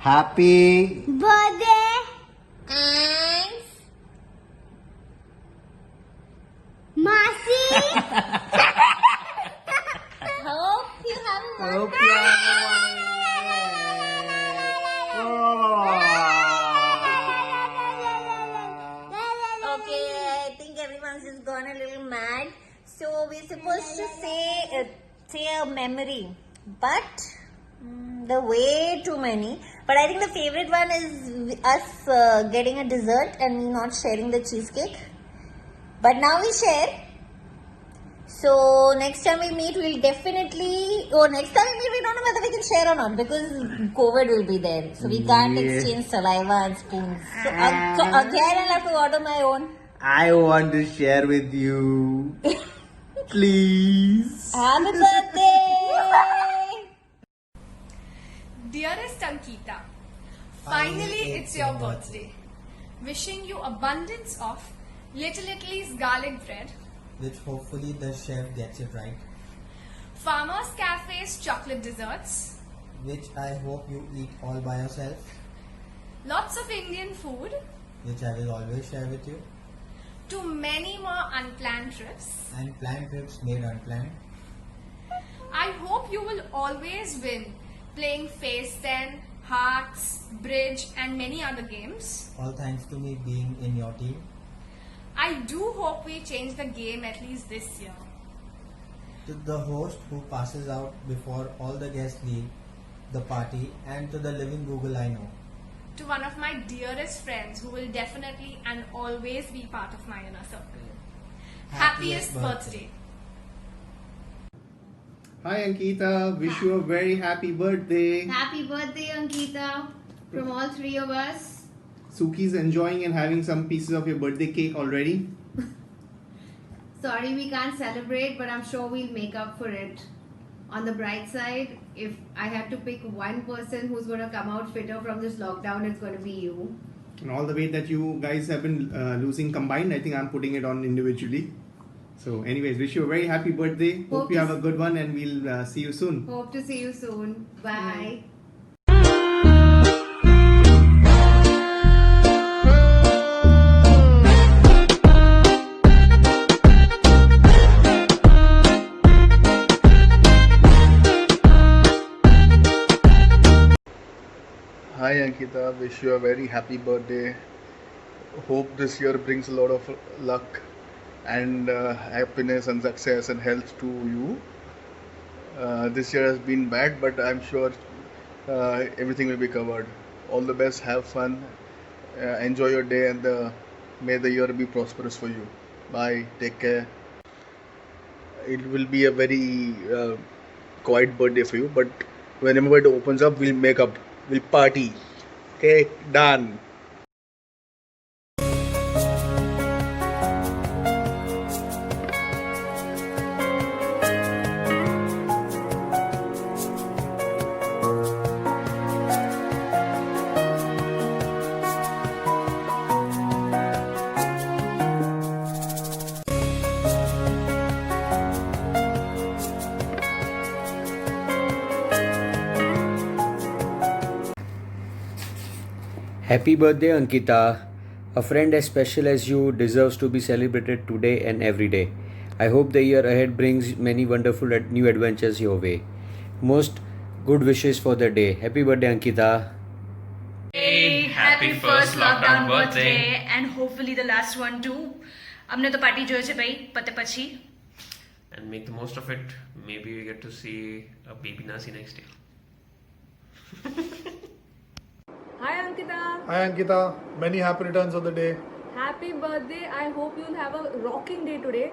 Happy birthday and Masi. Hope you have a Hope wonderful you have Okay, I think everyone's just gone a little mad. So we're supposed to say a memory, but there are way too many. But I think the favorite one is us getting a dessert and me not sharing the cheesecake. But now we share. So next time we meet, we'll definitely. Oh, next time we meet, we don't know whether we can share or not because COVID will be there. So we can't exchange saliva and spoons. So again, I'll have to order my own. I want to share with you. Please. Happy birthday! Dearest Ankita, finally it's your birthday. Wishing you abundance of Little Italy's garlic bread, which hopefully the chef gets it right, Farmer's Cafe's chocolate desserts, which I hope you eat all by yourself, lots of Indian food, which I will always share with you, to many more unplanned trips. and planned trips made unplanned. I hope you will always win playing Face 10, Hearts, Bridge and many other games. All thanks to me being in your team. I do hope we change the game at least this year. To the host who passes out before all the guests leave the party, and to the living Google I know. To one of my dearest friends who will definitely and always be part of my inner circle. Happiest birthday. Hi Ankita, wish you a very happy birthday. Happy birthday, Ankita, from all three of us. Suki's enjoying and having some pieces of your birthday cake already. Sorry we can't celebrate, but I'm sure we'll make up for it. On the bright side, if I have to pick one person who's going to come out fitter from this lockdown, it's going to be you. And all the weight that you guys have been losing combined, I think I'm putting it on individually. So anyways, wish you a very happy birthday. Hope you have a good one and we'll see you soon. Hope to see you soon. Bye. Hi Ankita, wish you a very happy birthday. Hope this year brings a lot of luck and happiness and success and health to you. This year has been bad, but I'm sure everything will be covered. All the best, have fun, enjoy your day, and may the year be prosperous for you. Bye, take care. It will be a very quiet birthday for you, but whenever it opens up, we'll make up. We'll party. Okay, done. Happy birthday, Ankita. A friend as special as you deserves to be celebrated today and every day. I hope the year ahead brings many wonderful new adventures your way. Most good wishes for the day. Happy birthday, Ankita. Hey, happy first lockdown birthday and hopefully the last one too. हमने तो party जोई છે ભાઈ પતે પછી. And make the most of it. Maybe we get to see a baby Nasi next year. Hi Ankita. Hi Ankita, many happy returns of the day. Happy birthday. I hope you'll have a rocking day today.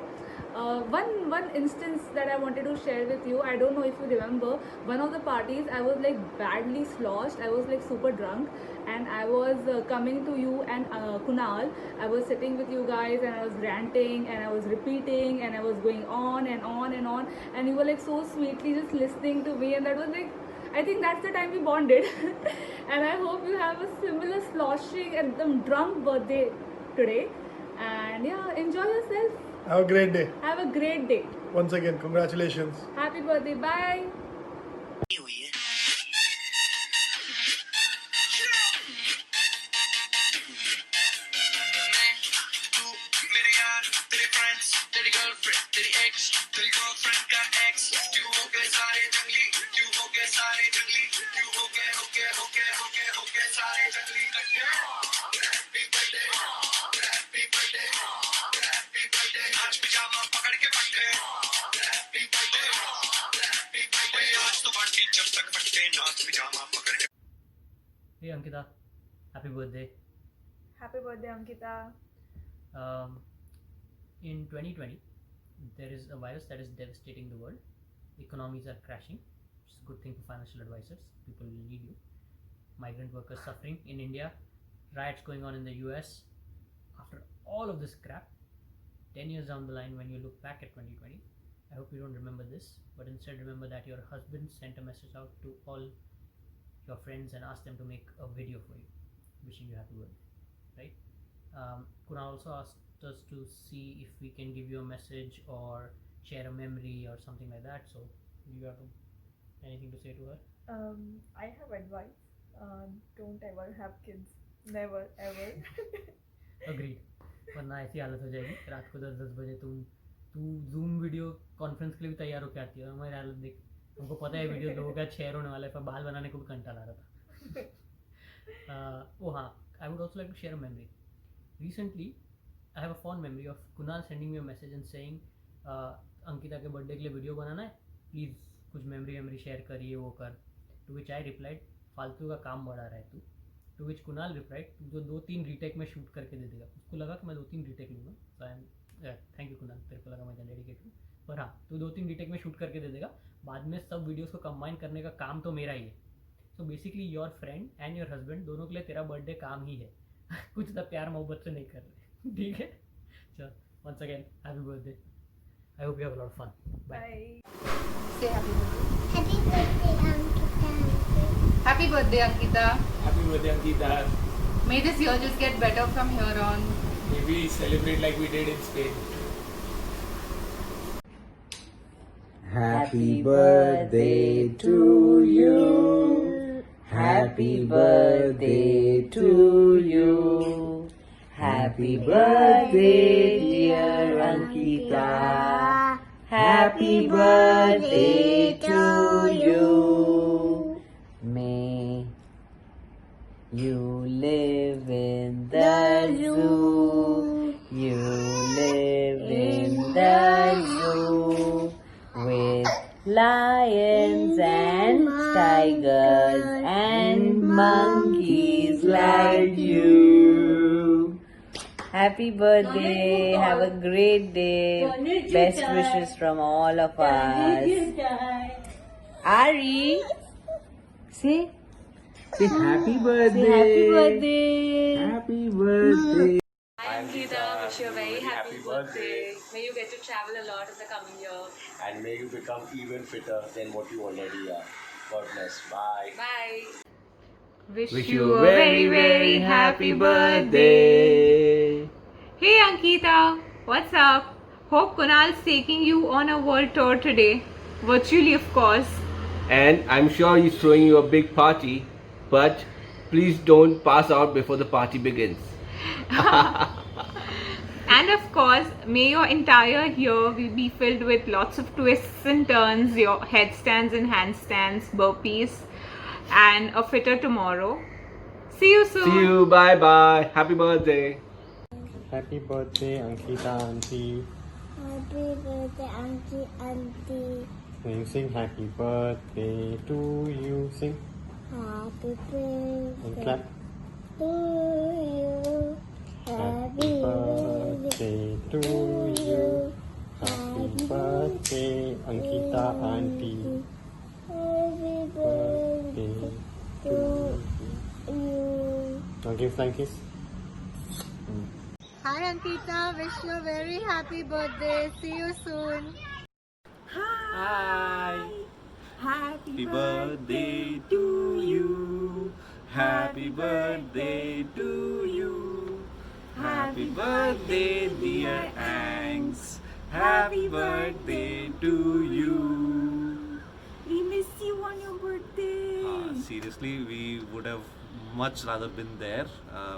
One instance that I wanted to share with you. I don't know if you remember. One of the parties, I was like badly sloshed. I was like super drunk, and I was coming to you and Kunal. I was sitting with you guys, and I was ranting, and I was repeating, and I was going on and on and on. And you were like so sweetly just listening to me, and that was like, I think that's the time we bonded. And I hope you have a similar sloshing and drunk birthday today. And yeah, enjoy yourself. Have a great day. Have a great day. Once again, congratulations. Happy birthday. Bye. Hey Ankita, happy birthday. Happy birthday, Ankita. In 2020, there is a virus that is devastating the world. Economies are crashing, which is a good thing for financial advisors. People will need you. Migrant workers suffering in India, riots going on in the US. After all of this crap, 10 years down the line, when you look back at 2020, I hope you don't remember this, but instead remember that your husband sent a message out to all your friends and asked them to make a video for you, wishing you happy birthday, right? Kunal also asked us to see if we can give you a message or share a memory or something like that. So, do you have anything to say to her? I have advice. Don't ever have kids. Never ever. Agreed. वरना ऐसी हालत हो जाएगी रात को 10-10 बजे तू zoom video conference के लिए भी तैयार होकर आती है और हमारी हालत देख तुमको पता है वीडियो लोगों का शेयर होने वाला है पर बाल बनाने को भी कंटाल आ रहा था oh हाँ I would also like to share a memory. Recently I have a fond memory of Kunal sending me a message and saying Ankita के बर्थडे के लिए वीडियो बनाना है प्लीज़ कुछ मेमोरी शेयर करिए वो कर टू विच आई रिप्लाइड फालतू का काम बढ़ा रहा है तू टू विच कुणाल रिप्लाइड जो 2-3 रीटेक में शूट करके दे देगा उसको लगा कि मैं 2-3 रीटेक लूँगा so I am thank you Kunal तेरे को लगा मैं डेडिकेट हूँ पर हाँ तू 2-3 रीटेक में शूट करके दे देगा बाद में सब वीडियोस को कंबाइन करने का काम तो मेरा ही है so basically your friend and your husband दोनों के लिए तेरा बर्थडे काम ही है कुछ ज़्यादा प्यार मोहब्बत से नहीं कर रहे ठीक है चल once again happy birthday I hope you have a lot of fun bye Say happy birthday. Happy birthday, Ankita. Happy birthday, Ankita. Happy birthday, Ankita. May this year just get better from here on. Maybe celebrate like we did in Spain. Happy birthday to you. Happy birthday to you. Happy birthday, dear Ankita. Happy birthday to you. May you live in the zoo. You live in the zoo with lions and tigers and monkeys like you. Happy birthday. Have a great day. Best wishes from all of us. Ari, say happy birthday. Say happy birthday. Happy birthday. Hi Ankita, wish you a very happy birthday. May you get to travel a lot in the coming year. And may you become even fitter than what you already are. God bless. Bye. Bye. Wish you a very, very happy birthday. Hey Ankita, what's up? Hope Kunal's taking you on a world tour today. Virtually, of course. And I'm sure he's throwing you a big party, but please don't pass out before the party begins. And of course, may your entire year will be filled with lots of twists and turns, your headstands and handstands, burpees, and a fitter tomorrow. See you soon. See you. Bye bye. Happy birthday. Happy birthday, Ankita auntie. Happy birthday, auntie. Can you sing happy birthday to you? Sing. Happy birthday And clap. to you. Happy birthday to you. Happy birthday, Ankita auntie. Happy birthday to you. Now give flying kiss. Hi Ankita, wish you a very happy birthday. See you soon. Hi. Happy birthday to you. Happy birthday to you. Happy birthday, dear Angs. Happy birthday to you. We miss you on your birthday. Seriously, we would have much rather been there,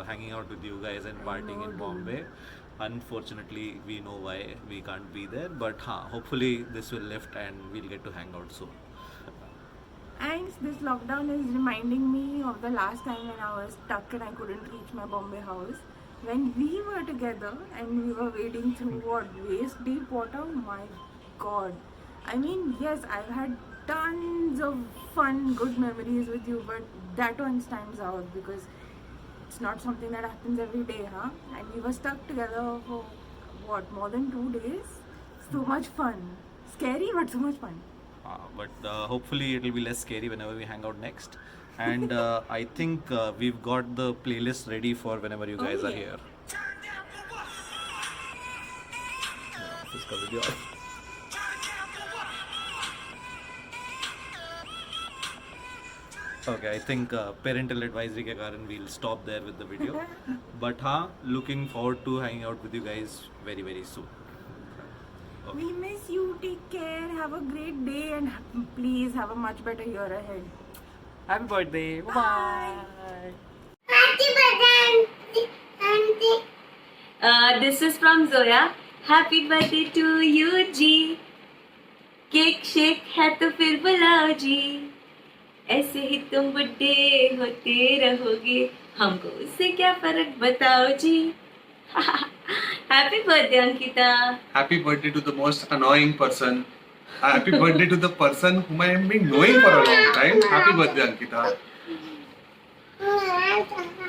hanging out with you guys and partying in Bombay. Unfortunately, we know why we can't be there, but hopefully this will lift and we'll get to hang out soon. And this lockdown is reminding me of the last time when I was stuck and I couldn't reach my Bombay house. When we were together and we were wading through waist deep water, my god. I mean, yes, I've had tons of fun, good memories with you, but that one stands out because it's not something that happens every day, huh? And we were stuck together for what, more than 2 days? So much fun. Scary, but so much fun. But hopefully it will be less scary whenever we hang out next. And I think we've got the playlist ready for whenever you guys are here. Okay, I think parental advisory ke karan we'll stop there with the video. But looking forward to hanging out with you guys very, very soon. Okay. We miss you. Take care. Have a great day and please have a much better year ahead. Happy birthday. Bye. Happy birthday, Auntie. This is from Zoya. Happy birthday to you, G. Cake shake है तो फिर बुलाओ जी, ऐसे ही तुम बुड्ढे होते रहोगे, हमको उससे क्या फर्क बताओ जी. Happy birthday, Ankita. Happy birthday to the most annoying person. Happy birthday to the person whom I have been knowing for a long time. Happy birthday, Ankita.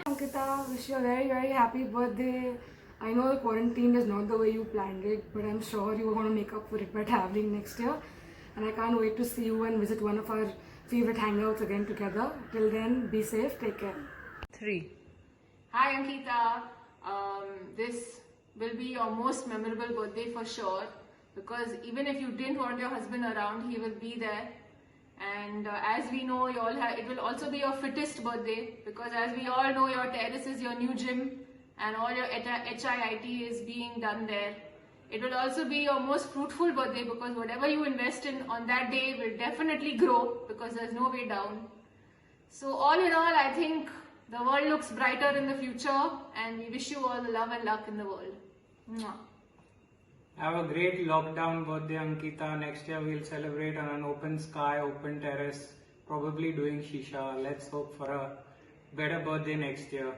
Ankita, wish you a very, very happy birthday. I know the quarantine is not the way you planned it, but I'm sure you're going to make up for it by traveling next year. And I can't wait to see you and visit one of our favorite hangouts again together. Till then, be safe, take care. 3. Hi Ankita, this will be your most memorable birthday for sure, because even if you didn't want your husband around, he will be there. And as we know, you all it will also be your fittest birthday, because as we all know, your terrace is your new gym and all your HIIT is being done there. It will also be your most fruitful birthday, because whatever you invest in on that day will definitely grow, because there's no way down. So all in all, I think the world looks brighter in the future, and we wish you all the love and luck in the world. Mwah. Have a great lockdown birthday, Ankita. Next year we'll celebrate on an open sky, open terrace, probably doing shisha. Let's hope for a better birthday next year.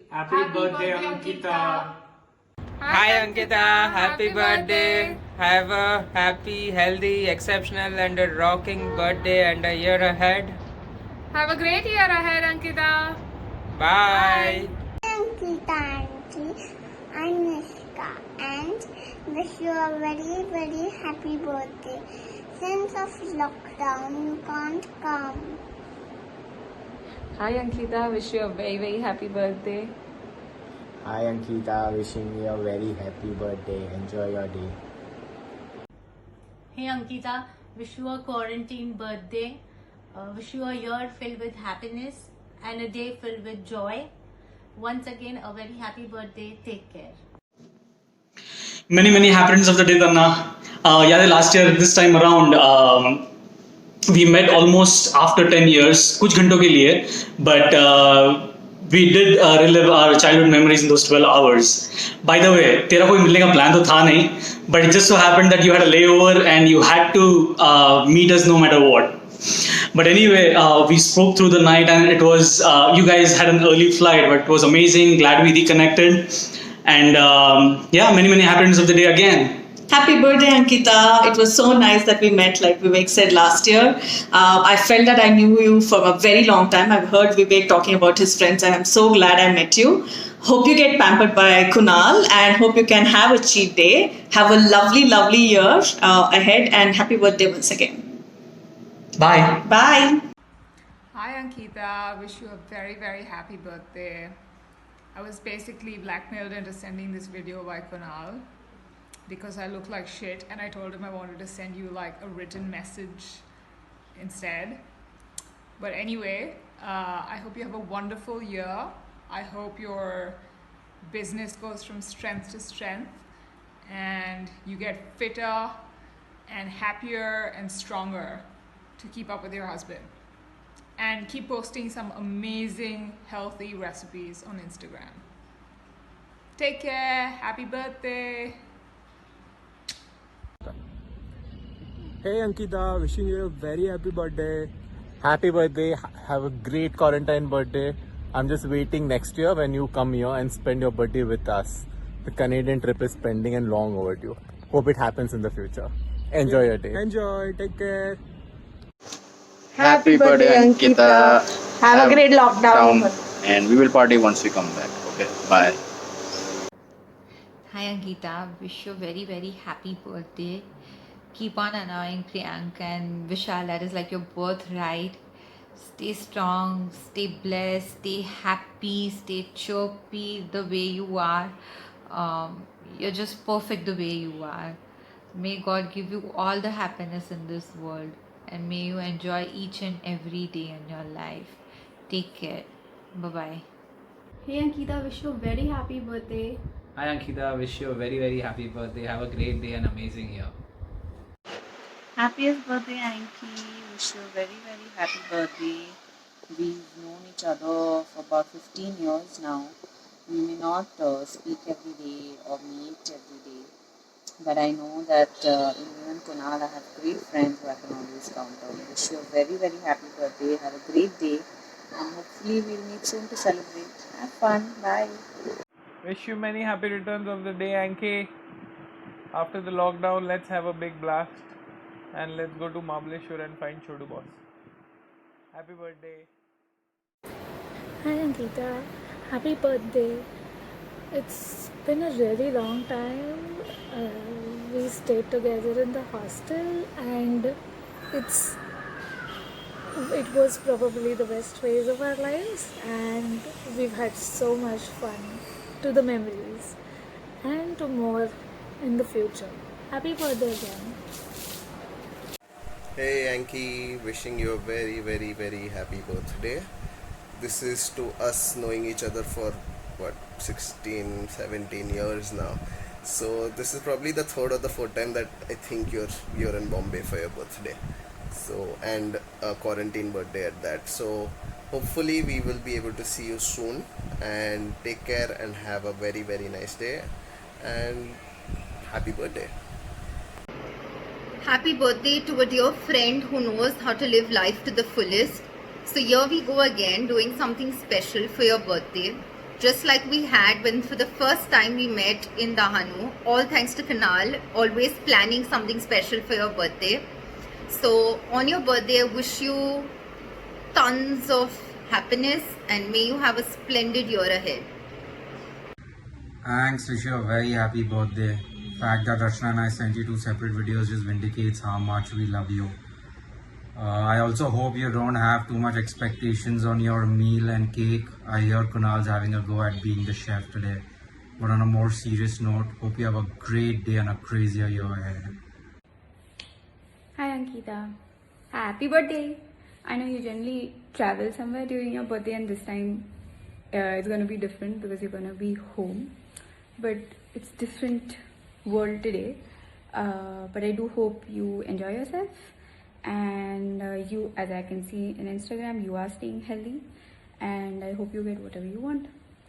Happy birthday, Ankita. Hi Ankita, happy birthday. Have a happy, healthy, exceptional and a rocking birthday and a year ahead. Have a great year ahead, Ankita. Bye. Ankita Auntie, I'm Nishka and wish you a very, very happy birthday. Since of lockdown, you can't come. Hi Ankita, wish you a very, very happy birthday. Hi Ankita, wishing you a very happy birthday. Enjoy your day. Hey Ankita, wish you a quarantine birthday. Wish you a year filled with happiness and a day filled with joy. Once again, a very happy birthday. Take care. Many happenings of the day, Tanna. Last year this time around, we met almost after 10 years, kuch ghanton ke liye, but we did relive our childhood memories in those 12 hours. By the way, tera koi milne ka plan to tha nahi, but it just so happened that you had a layover and you had to meet us no matter what. But anyway, we spoke through the night and it was, you guys had an early flight, but it was amazing. Glad we reconnected. And many happenings of the day again. Happy birthday, Ankita. It was so nice that we met, like Vivek said last year. I felt that I knew you for a very long time. I've heard Vivek talking about his friends and I'm so glad I met you. Hope you get pampered by Kunal and hope you can have a cheat day. Have a lovely, lovely year ahead and happy birthday once again. Bye. Bye. Hi Ankita, wish you a very, very happy birthday. I was basically blackmailed into sending this video by Kunal because I look like shit, and I told him I wanted to send you like a written message instead. But anyway, I hope you have a wonderful year. I hope your business goes from strength to strength and you get fitter and happier and stronger to keep up with your husband. And keep posting some amazing healthy recipes on Instagram. Take care. Happy birthday. Hey Ankita, wishing you a very happy birthday. Happy birthday. Have a great quarantine birthday. I'm just waiting next year when you come here and spend your birthday with us. The Canadian trip is pending and long overdue. Hope it happens in the future. Enjoy your day. Enjoy. Take care. Happy birthday, Ankita. Have a great lockdown. And we will party once we come back. Okay, bye. Hi Ankita, wish you a very very happy birthday. Keep on annoying Priyanka and Vishal, that is like your birthright. Stay strong, stay blessed, stay happy, stay chirpy the way you are. You're just perfect the way you are. May God give you all the happiness in this world and may you enjoy each and every day in your life. Take care. Bye-bye. Hey Ankita, wish you a very happy birthday. Hi Ankita, wish you a very very happy birthday. Have a great day and amazing year. Happiest birthday, Anki. Wish you a very, very happy birthday. We've known each other for about 15 years now. We may not speak every day or meet every day, but I know that in you and Kunal, I have great friends who I can always count on. Wish you a very, very happy birthday. Have a great day, and hopefully we'll meet soon to celebrate. Have fun. Bye. Wish you many happy returns of the day, Anki. After the lockdown, let's have a big blast. And let's go to Mahabaleshwar and find Chodu Boss. Happy birthday. Hi Ankita, happy birthday. It's been a really long time. We stayed together in the hostel and it was probably the best phase of our lives, and we've had so much fun, to the memories and to more in the future. Happy birthday again. Hey Anki, wishing you a very very very happy birthday. This is to us knowing each other for what, 16 17 years now. So this is probably the third or the fourth time that I think you're in Bombay for your birthday. So, and a quarantine birthday at that. So hopefully we will be able to see you soon, and take care and have a very very nice day and happy birthday. Happy birthday to a dear friend who knows how to live life to the fullest. So here we go again, doing something special for your birthday. Just like we had when for the first time we met in Dahanu. All thanks to Kunal, always planning something special for your birthday. So on your birthday, I wish you tons of happiness and may you have a splendid year ahead. Thanks, wish you a very happy birthday. The fact that Rachna and I sent you two separate videos just vindicates how much we love you. I also hope you don't have too much expectations on your meal and cake. I hear Kunal's having a go at being the chef today. But on a more serious note, hope you have a great day and a crazier year ahead. Hi Ankita, happy birthday. I know you generally travel somewhere during your birthday, and this time it's going to be different because you're going to be home. But it's different world today. But I do hope you enjoy yourself, and you, as I can see in Instagram, you are staying healthy, and I hope you get whatever you want.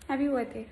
Happy birthday.